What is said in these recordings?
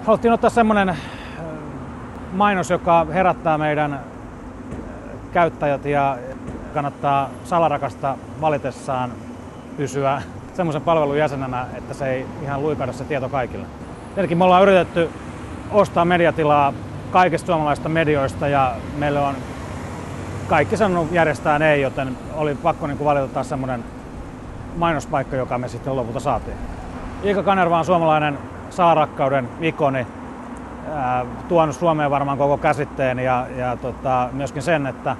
Haluttiin ottaa semmoinen mainos, joka herättää meidän käyttäjät ja kannattaa salarakasta valitessaan pysyä semmoisen palvelun jäsenenä, että se ei ihan luikauda se tieto kaikille. Tietenkin me ollaan yritetty ostaa mediatilaa kaikista suomalaisista medioista ja meille on kaikki sanonut järjestään ei, joten oli pakko valita taas semmoinen mainospaikka, joka me sitten lopulta saatiin. Ilkka Kanerva on suomalainen salarakkauden ikoni, tuonut Suomeen varmaan koko käsitteen ja myöskin sen, että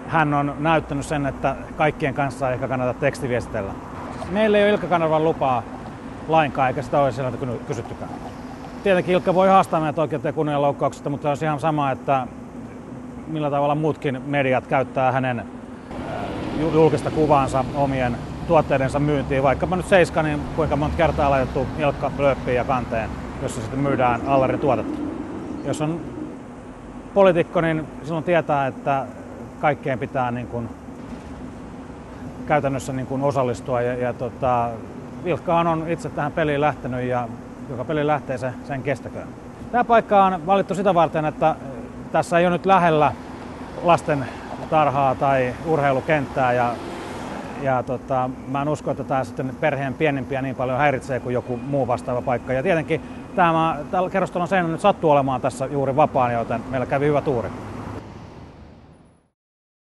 hän on näyttänyt sen, että kaikkien kanssa ei ehkä kannata tekstiviestitellä. Meillä ei ole Ilkka Kanervan lupaa lainkaan, eikä sitä ole sieltä kysyttykään. Tietenkin Ilkka voi haastaa meidät oikeuteen kunnianloukkauksesta, mutta on ihan sama, että millä tavalla muutkin mediat käyttää hänen julkista kuvaansa omien tuotteidensa myyntiin. Vaikkapa nyt Seiska, niin kuinka monta kertaa laitettu Ilkka lööppiin ja kanteen, jossa sitten myydään Allerin tuotetta. Jos on poliitikko, niin silloin tietää, että kaikkeen pitää käytännössä osallistua. Ilkka on itse tähän peliin lähtenyt ja joka peli lähtee sen kestäköön. Tämä paikka on valittu sitä varten, että tässä ei ole nyt lähellä lasten tarhaa tai urheilukenttää mä en usko, että tämä sitten perheen pienimpiä niin paljon häiritsee kuin joku muu vastaava paikka. Ja tietenkin tämä kerrostalo on nyt sattuu olemaan tässä juuri vapaana, joten meillä kävi hyvä tuuri.